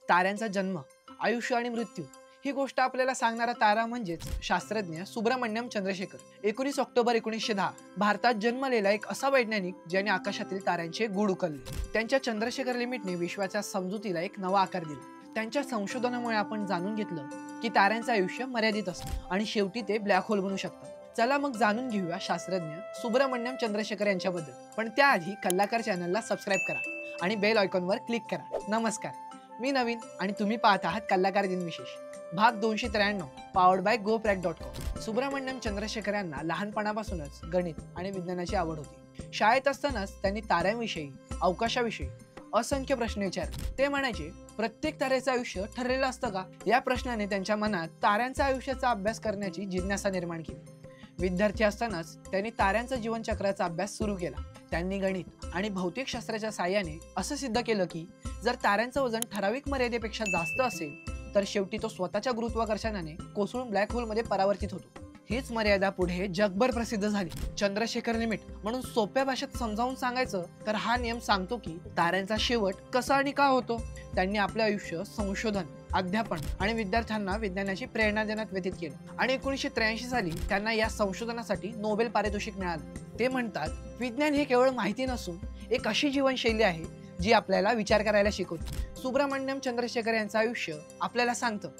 ताऱ्यांचा जन्म, आयुष्य आणि मृत्यू ही गोष्ट आपल्याला सांगणारा तारा म्हणजेच शास्त्रज्ञ सुब्रमण्यम चंद्रशेखर. 19 ऑक्टोबर 1910 भारतात जन्मलेला एक असा वैज्ञानिक ज्याने आकाशातील ताऱ्यांचे गूढ उकलले. त्यांच्या चंद्रशेखर लिमिटने विश्वाच्या समजुतीला एक नवा आकार दिला. त्यांच्या संशोधनामुळे आपण जाणून घेतलं की ताऱ्यांचं आयुष्य मर्यादित असतं आणि शेवटी ते ब्लॅक होल बनू शकतात. चला मग जाणून घेऊया शास्त्रज्ञ सुब्रमण्यम चंद्रशेखर यांच्याबद्दल. पण त्याआधी कल्लाकार चॅनलला सबस्क्राईब करा आणि बेल आयकॉनवर क्लिक करा. नमस्कार, मी नवीन आणि तुम्ही पाहत आहात कल्लाकार दिनविशेष भाग 293 powered by GoPrack.com. Subramaniam Chandrashekhar यांना लहानपणापासूनच गणित आणि विज्ञानाची आवड होती. शाळेत असतानाच त्यांनी ताऱ्यांविषयी, अवकाशाविषयी असंख्य प्रश्न विचारले. ते म्हणायचे, प्रत्येक ताऱ्याचं आयुष्य ठरलेलं असतं का? या प्रश्नाने त्यांच्या मनात ताऱ्यांच्या आयुष्याचा अभ्यास करण्याची जिज्ञासा निर्माण केली. विद्यार्थी असतानाच त्यांनी ताऱ्यांचा जीवनचक्राचा अभ्यास सुरू केला. त्यांनी गणित आणि भौतिकशास्त्राच्या साहाय्याने असं सिद्ध केलं की जर ताऱ्यांचं वजन ठराविक मर्यादेपेक्षा जास्त असेल तर शेवटी तो स्वतःच्या गुरुत्वाकर्षणाने कोसळून ब्लॅक होलमध्ये परावर्तित होतो. हीच मर्यादा पुढे जगभर प्रसिद्ध झाली. चंद्रशेखर लिमिट म्हणून सोप्या भाषेत समजावून सांगायचं तर हा नियम सांगतो की ताऱ्यांचा शेवट कसा आणि का होतो. त्यांनी आपले आयुष्य संशोधन, अध्यापन आणि विद्यार्थ्यांना विज्ञानाची प्रेरणा देण्यात व्यतीत केलं आणि 1983 साली त्यांना या संशोधनासाठी नोबेल पारितोषिक मिळालं. ते म्हणतात, विज्ञान हे केवळ माहिती नसून एक अशी जीवनशैली आहे जी आपल्याला विचार करायला शिकवते. सुब्रमण्यम चंद्रशेखर यांचं आयुष्य आपल्याला सांगतं,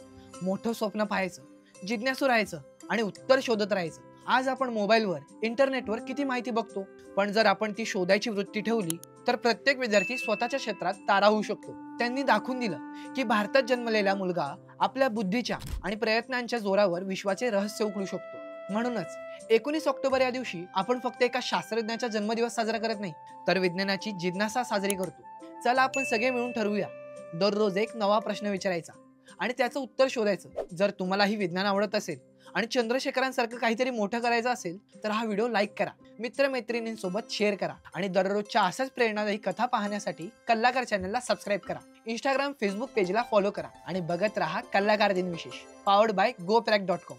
मोठं स्वप्न पाहायचं, जिज्ञासू राहायचं आणि उत्तर शोधत राहायचं. आज आपण मोबाईलवर, इंटरनेटवर किती माहिती बघतो, पण जर आपण ती शोधायची वृत्ती ठेवली तर प्रत्येक विद्यार्थी स्वतःच्या क्षेत्रात तारा होऊ शकतो. त्यांनी दाखवून दिलं की भारतात जन्मलेला मुलगा आपल्या बुद्धीच्या आणि प्रयत्नांच्या जोरावर विश्वाचे रहस्य उकळू शकतो. म्हणूनच 19 ऑक्टोबर या दिवशी आपण फक्त एका शास्त्रज्ञाचा जन्मदिवस साजरा करत नाही, तर विज्ञानाची जिज्ञासा साजरी करतो. चला आपण सगळे मिळून ठरवूया, दररोज एक नवा प्रश्न विचारायचा आणि त्याचं उत्तर शोधायचं. जर तुम्हालाही विज्ञान आवडत असेल आणि चंद्रशेखरांसारखं काहीतरी मोठं करायचं असेल तर हा व्हिडिओ लाईक करा, मित्रमैत्रिणींसोबत शेअर करा आणि दररोजच्या अशाच प्रेरणादायी कथा पाहण्यासाठी कल्लाकार चॅनलला सबस्क्राईब करा. इंस्टाग्राम, फेसबुक पेजला फॉलो करा आणि बघत राहा कल्लाकार दिनविशेष पॉवर्ड बाय GoPrack.com.